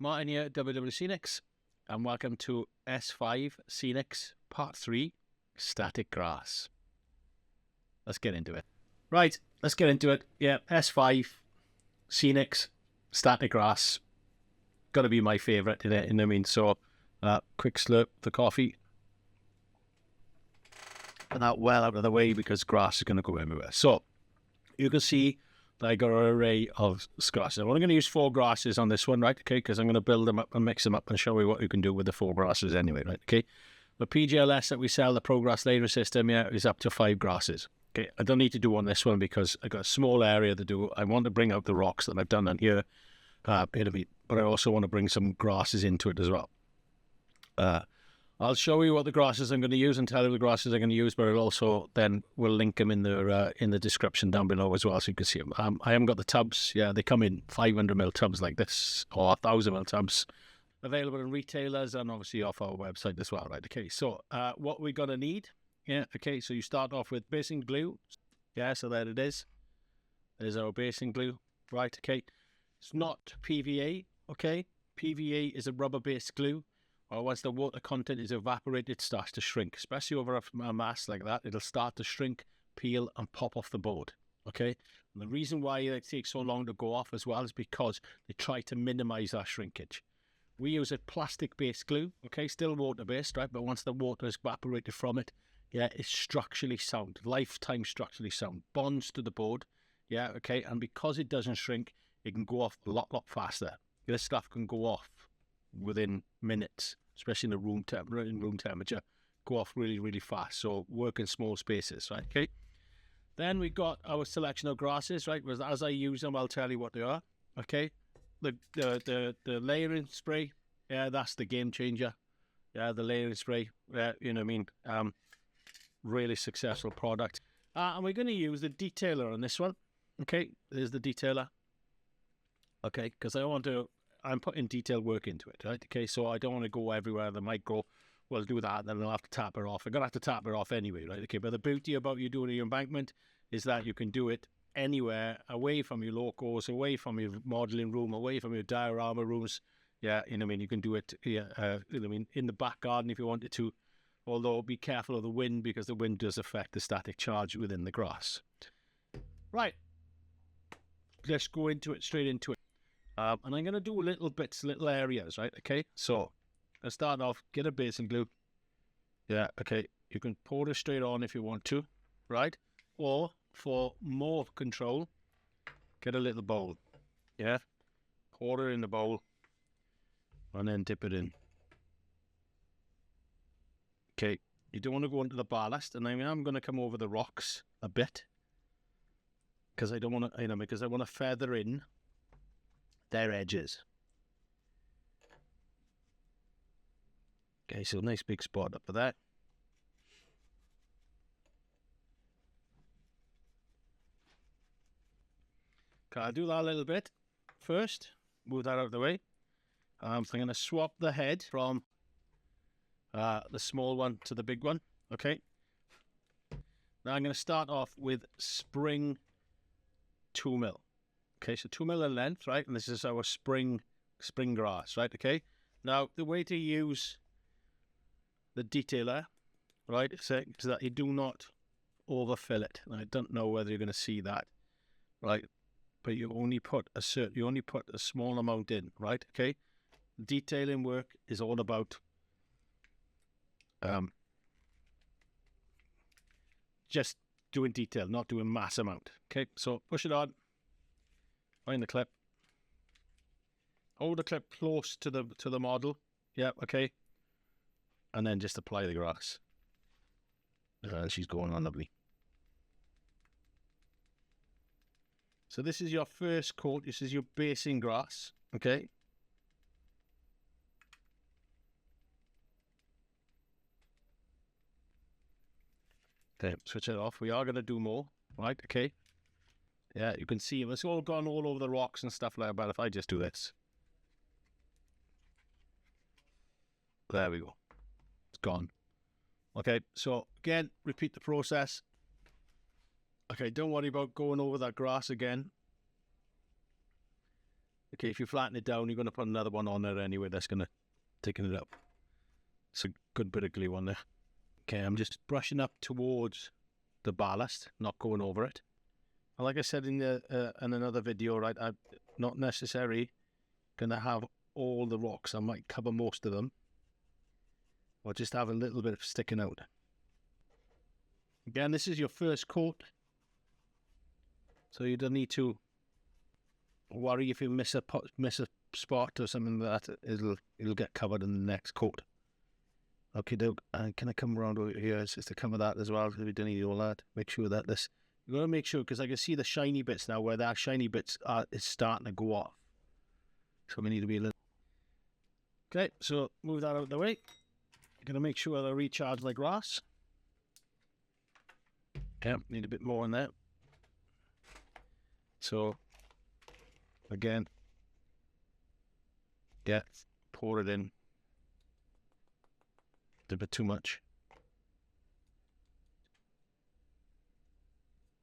Martyn here at WWScenics, and welcome to S5 Scenics Part 3, Static Grass. Let's get into it. Right, let's get into it. Yeah, S5 Scenics Static Grass. Got to be my favourite, you know what I mean? So, quick slurp the coffee. And that well out of the way because grass is going to go everywhere. So, you can see that I got an array of grasses. I'm only going to use 4 grasses on this one, right? Okay, because I'm going to build them up and mix them up and show you what you can do with the 4 grasses anyway, right? Okay, the PGLS that we sell, the Pro Grass layering system, yeah, is up to 5 grasses. Okay, I don't need to do on this one because I got a small area to do. I want to bring out the rocks that I've done on here, but I also want to bring some grasses into it as well. I'll show you what the grasses I'm going to use and tell you the grasses I'm going to use, but I'll also then we'll link them in the description down below as well, so you can see them. I haven't got the tubs. Yeah, they come in 500ml tubs like this, or 1000ml tubs, available in retailers and obviously off our website as well, right? Okay, so what we're going to need, yeah, okay, so you start off with basing glue. Yeah, so there it is. There's our basing glue, right? Okay, it's not PVA, okay? PVA is a rubber-based glue. Or once the water content is evaporated, it starts to shrink, especially over a mass like that. It'll start to shrink, peel, and pop off the board. Okay, and the reason why it takes so long to go off as well is because they try to minimize that shrinkage. We use a plastic-based glue, okay, still water-based, right? But once the water is evaporated from it, yeah, it's structurally sound, lifetime structurally sound, bonds to the board, yeah, okay, and because it doesn't shrink, it can go off a lot faster. This stuff can go off within minutes, especially in the room temperature, go off really fast. So work in small spaces, right? Okay. Then we got our selection of grasses, right? As I use them, I'll tell you what they are. Okay. The layering spray, yeah, that's the game changer. Yeah, the layering spray, yeah, you know what I mean? Really successful product. And we're going to use the detailer on this one. Okay, there's the detailer. Okay, because I'm putting detailed work into it, right? Okay, so I don't want to go everywhere. They might go, well, do that, and then I'll have to tap it off. I'm going to have to tap it off anyway, right? Okay, but the beauty about you doing your embankment is that you can do it anywhere, away from your locals, away from your modelling room, away from your diorama rooms. Yeah, you know what I mean? You can do it, yeah, you know what I mean, in the back garden if you wanted to, although be careful of the wind because the wind does affect the static charge within the grass. Right, let's go into it, straight into it. And I'm going to do little bits, little areas, right? Okay, so I'll start off, get a basing glue. Yeah, okay, you can pour it straight on if you want to, right? Or for more control, get a little bowl. Yeah, pour it in the bowl and then dip it in. Okay, you don't want to go into the ballast, and I'm going to come over the rocks a bit because I don't want to, because I want to feather in their edges. Okay, so nice big spot up for that. Okay, I'll do that a little bit first. Move that out of the way. So I'm going to swap the head from the small one to the big one. Okay. Now I'm going to start off with spring 2mm. Okay, so 2mm in length, right? And this is our spring grass, right? Okay. Now the way to use the detailer, right, is that you do not overfill it. And I don't know whether you're going to see that, right? But you only put a small amount in, right? Okay. Detailing work is all about just doing detail, not doing mass amount. Okay, so push it on. Find the clip. Hold the clip close to the model. Yeah, okay. And then just apply the grass. She's going on lovely. So this is your first coat. This is your basing grass. Okay. Okay, switch it off. We are going to do more, right? Okay. Yeah, you can see it's all gone all over the rocks and stuff like that. But if I just do this, there we go. It's gone. Okay, so again, repeat the process. Okay, don't worry about going over that grass again. Okay, if you flatten it down, you're going to put another one on there anyway. That's going to thicken it up. It's a good bit of glue on there. Okay, I'm just brushing up towards the ballast, not going over it. And like I said in another video, right, I'm not necessarily going to have all the rocks. I might cover most of them, or just have a little bit of sticking out. Again, this is your first coat, so you don't need to worry if you miss a spot or something like that. It'll get covered in the next coat. Okay, Doug, can I come around over here just to cover that as well? We don't need all that. Make sure that this, you've got to make sure, because I can see the shiny bits now, where that shiny bits is starting to go off. So we need to be a little... Okay, so move that out of the way. You're going to make sure that I recharge my grass. Yeah, need a bit more in there. So, again, yeah, pour it in. A bit too much.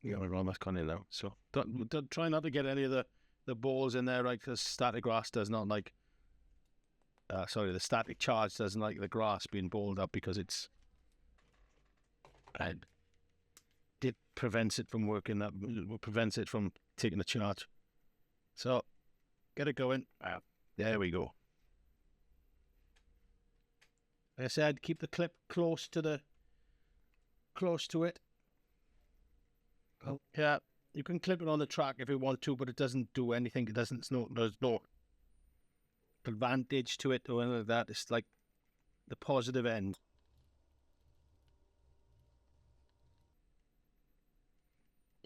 Yeah, we're almost gone in now. So don't try not to get any of the balls in there, right? Because static grass does not like. Sorry, the static charge doesn't like the grass being balled up, because it prevents it from working up, prevents it from taking the charge. So get it going. There we go. Like I said, keep the clip close to it. Oh, yeah, you can clip it on the track if you want to, but it doesn't do anything. It doesn't. There's no advantage to it or anything like that. It's like the positive end.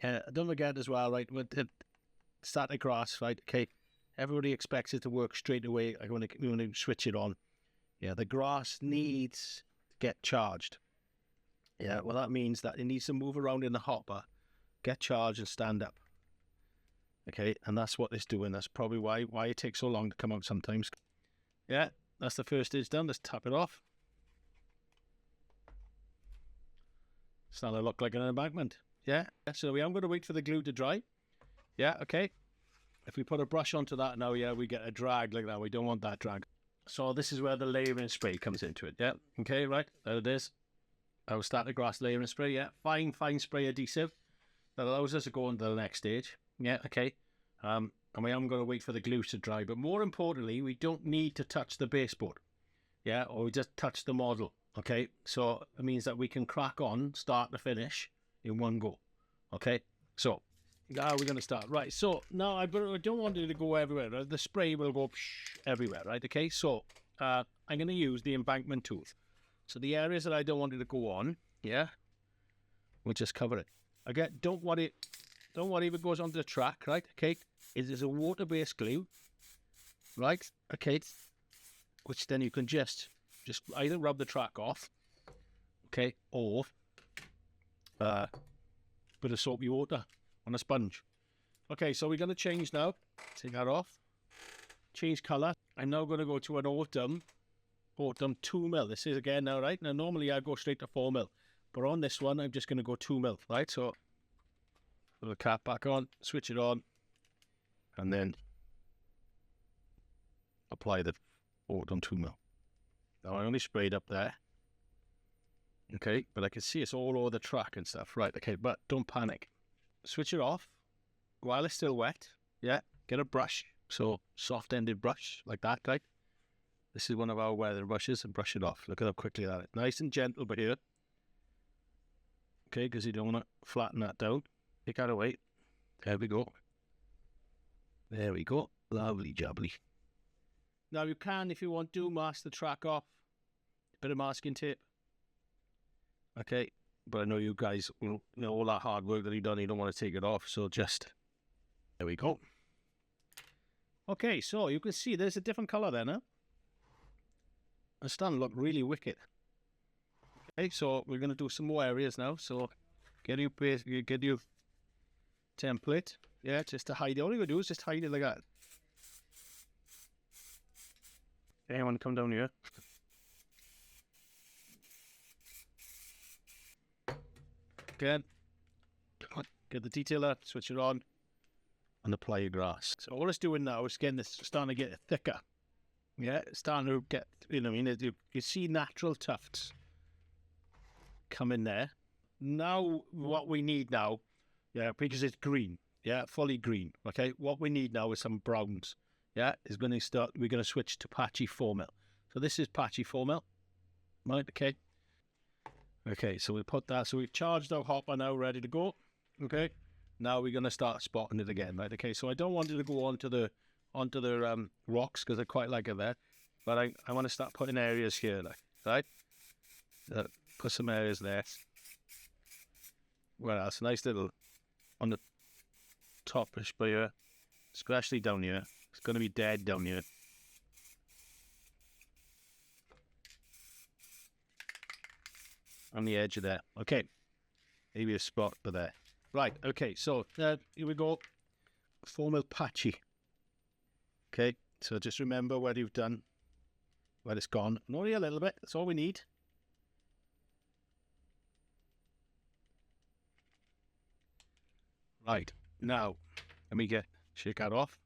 Yeah, don't forget as well, right? With the static grass, right? Okay, everybody expects it to work straight away. Like when you switch it on. Yeah, the grass needs to get charged. Yeah, well, that means that it needs to move around in the hopper, get charged, and stand up. Okay, and that's what it's doing. That's probably why it takes so long to come out sometimes. Yeah, that's the first stage done. Let's tap it off. It's starting to look like an embankment. Yeah, so I'm going to wait for the glue to dry. Yeah, okay. If we put a brush onto that now, yeah, we get a drag like that. We don't want that drag. So this is where the layering spray comes into it. Yeah, okay, right, there it is. Our static grass layering spray. Yeah, fine spray adhesive that allows us to go on to the next stage. Yeah, okay. And we am going to wait for the glue to dry, but more importantly, we don't need to touch the baseboard. Yeah, or we just touch the model. Okay, so it means that we can crack on start to finish in one go. Okay, so now we're going to start. Right, so now I don't want it to go everywhere. Right? The spray will go everywhere, right? Okay, so I'm going to use the embankment tool. So the areas that I don't want it to go on, yeah, we'll just cover it. Again, don't worry if it goes onto the track, right? Okay, it is a water-based glue, right? Okay, which then you can just either rub the track off, okay, or bit of soapy water on a sponge. Okay, so we're going to change now. Take that off. Change colour. I'm now going to go to an autumn 2mm. This is again now, right? Now normally I go straight to 4mm, but on this one I'm just going to go 2mm, right? So put the cap back on, switch it on, and then apply the autumn 2mm. Now I only sprayed up there. Okay, but I can see it's all over the track and stuff. Right, okay, but don't panic. Switch it off while it's still wet. Yeah, get a brush. So soft-ended brush like that, right? This is one of our weather brushes, and brush it off. Look at how quickly that is. Nice and gentle, but here. Okay, because you don't want to flatten that down. Take that away. There we go. There we go. Lovely jubbly. Now you can, if you want to, mask the track off. A bit of masking tape. Okay, but I know you guys, you know, all that hard work that you've done, you don't want to take it off, so just, there we go. Okay, so you can see there's a different colour there now. It's starting to look really wicked. Okay, so we're going to do some more areas now, so get your template, yeah, just to hide it. All you're going to do is just hide it like that. Okay, I want to come down here. Again, get the detailer, switch it on, and apply your grass. So all it's doing now is getting this, starting to get thicker. Yeah, it's starting to get, you know what I mean? You see natural tufts come in there. Now, what we need now, yeah, because it's green, yeah, fully green, okay? What we need now is some browns, yeah? We're going to switch to patchy 4mm. So this is patchy 4mm, right, okay? Okay, so we put that, so we've charged our hopper now, ready to go, okay? Now we're going to start spotting it again, right, okay? So I don't want it to go onto the rocks, because I quite like it there, but I want to start putting areas here, like, right? Put some areas there. Well, that's a nice little on the topish, but yeah, especially down here. It's going to be dead down here. On the edge of there. Okay. Maybe a spot, but there. Right, okay, so here we go. 4mm patchy. Okay, so just remember where you've done, where it's gone. And only a little bit, that's all we need. Right, now, let me shake that off.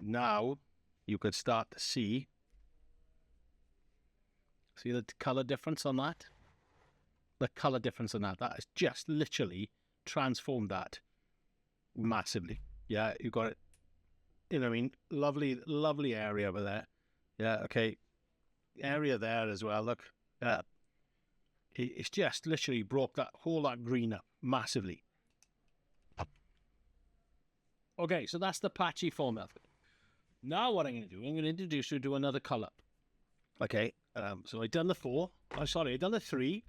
Now, you could start to see the colour difference on that? The colour difference on that has just literally transformed that massively. Yeah, you've got it, you know what I mean? Lovely, lovely area over there. Yeah, okay. Area there as well, look. It's just literally broke that whole lot green up massively. Okay, so that's the patchy 4 method. Now what I'm going to do, I'm going to introduce you to another colour. Okay, so I've done the 4. Oh, sorry, I've done the 3.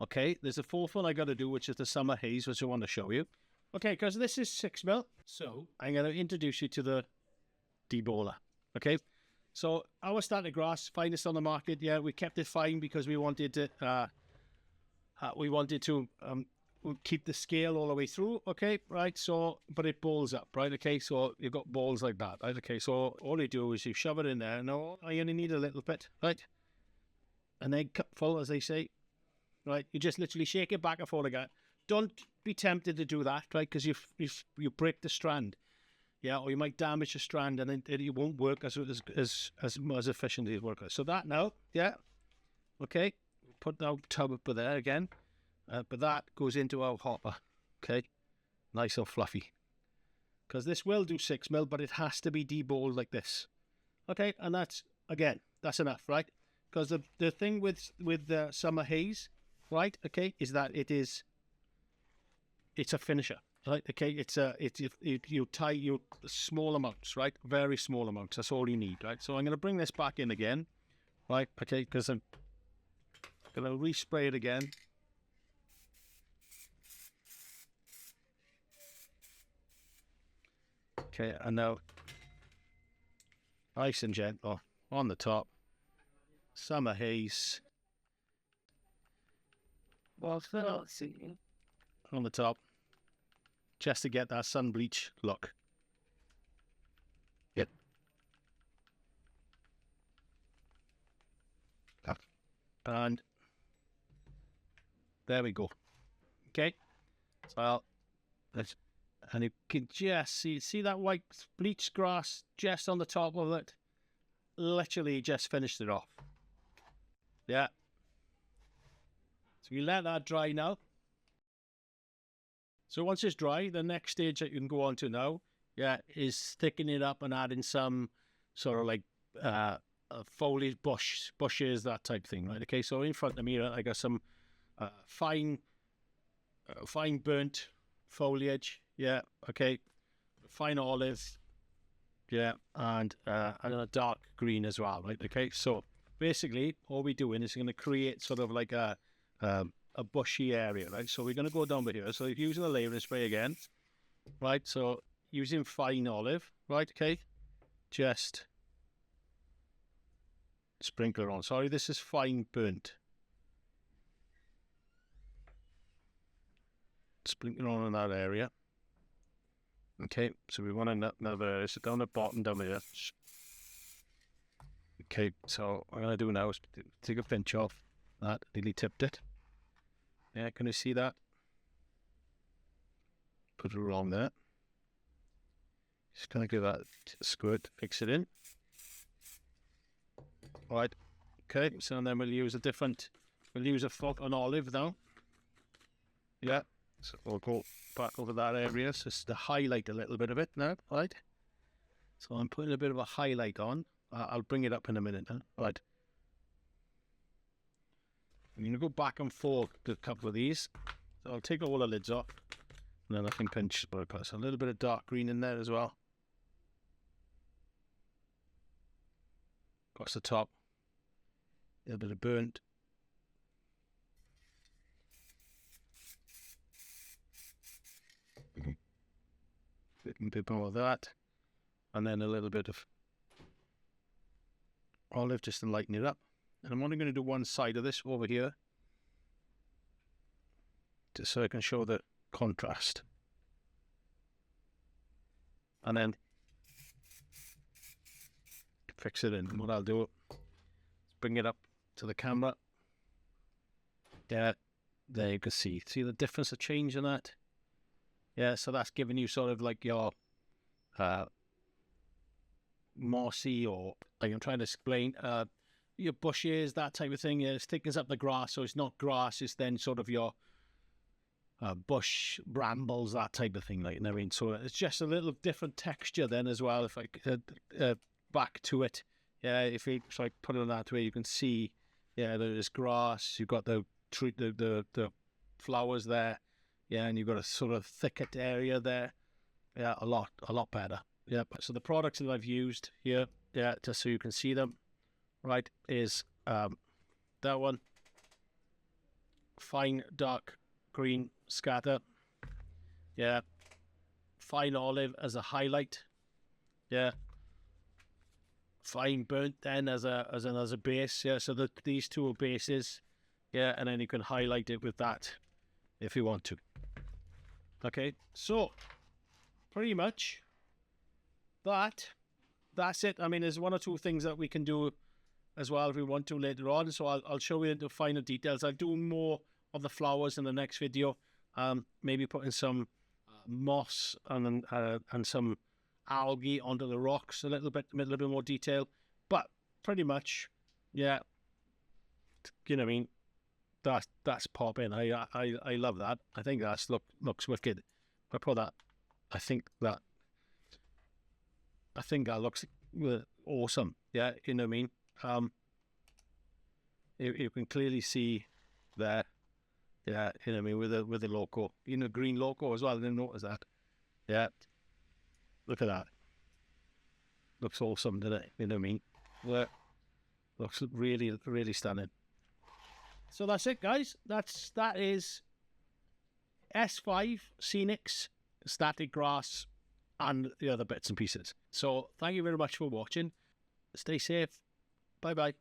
Okay, there's a 4th one I got to do, which is the summer haze, which I want to show you. Okay, because this is 6mm, so I'm going to introduce you to the deboller. Okay, so our starter grass, finest on the market. Yeah, we kept it fine because we wanted to keep the scale all the way through. Okay, right. So, but it balls up, right? Okay, so you've got balls like that, right? Okay, so all you do is you shove it in there. No, I only need a little bit, right? An egg cup full, as they say. Right, you just literally shake it back and forth again. Don't be tempted to do that, right? Because you break the strand, yeah, or you might damage the strand, and then it won't work as efficiently as works. So that now, yeah, okay, put that tub up there again, but that goes into our hopper, okay, nice and fluffy. Because this will do 6mm, but it has to be deballed like this, okay, and that's enough, right? Because the thing with the summer haze, right, okay, is that it's a finisher, right, okay, you tie your small amounts, right, very small amounts, that's all you need, right? So I'm going to bring this back in again, right, okay, because I'm going to respray it again. Okay, and now nice and gentle on the top, summer haze. On the top, just to get that sun bleach look. Yep. And there we go. Okay, so and you can just see that white bleached grass just on the top of it. Literally just finished it off. Yeah. So you let that dry now. So once it's dry, the next stage that you can go on to now, yeah, is thickening it up and adding some sort of like foliage, bushes, that type thing, right? Okay, so in front of me, I got some fine burnt foliage, yeah, okay, fine olive, yeah, and a dark green as well, right? Okay, so basically all we're doing is going to create sort of like a bushy area, right? So we're going to go down by here. So if you're using a layering spray again, right? So using fine olive, right? Okay, just sprinkle it on. Sorry, this is fine burnt. Sprinkle on in that area. Okay, so we want another area. So down the bottom down here. Okay, so what I'm going to do now is take a pinch off that. Nearly tipped it. Yeah, can you see that? Put it along there. Just gonna give that a squirt, mix it in. All right, okay, so then we'll use an olive now. Yeah, so we'll go back over that area, so it's to highlight a little bit of it now, right? So I'm putting a bit of a highlight on. I'll bring it up in a minute now, right? I'm going to go back and forth to a couple of these. So I'll take all the lids off, and then I can pinch, but I put a little bit of dark green in there as well. Across the top, a little bit of burnt. Bit more of that, and then a little bit of olive just to lighten it up. And I'm only going to do one side of this over here, just so I can show the contrast. And then fix it in. What I'll do is bring it up to the camera. There you can see the difference of change in that. Yeah, so that's giving you sort of like your mossy, or like I'm trying to explain, your bushes, that type of thing. Yeah, it thickens up the grass, so it's not grass, it's then sort of your bush, brambles, that type of thing, like, you know what I mean? So it's just a little different texture then as well. If I back to it, yeah, if you so I put it on that way, you can see, yeah, there's grass, you've got the tree, the flowers there, yeah, and you've got a sort of thicket area there. Yeah, a lot better. Yeah, so the products that I've used here, yeah, just so you can see them, right, is that one, fine dark green scatter, yeah, fine olive as a highlight, yeah, fine burnt then as a base, yeah, so that these two are bases, yeah, and then you can highlight it with that if you want to. Okay, so pretty much that's it. I mean, there's one or two things that we can do as well if we want to later on, so I'll show you the finer details. I'll do more of the flowers in the next video, maybe putting some moss and some algae onto the rocks, a little bit more detail, but pretty much, yeah, you know what I mean, that's popping. I love that. I think that looks wicked. I put that, I think that looks awesome. Yeah, you know what I mean. You can clearly see there. Yeah, you know what I mean, with the logo, green logo as well. I didn't notice that. Yeah, look at that. Looks awesome, doesn't it? You know what I mean? Yeah, looks really, really stunning. So that's it, guys. That is S5 Scenics static grass and the other bits and pieces. So thank you very much for watching. Stay safe. Bye bye.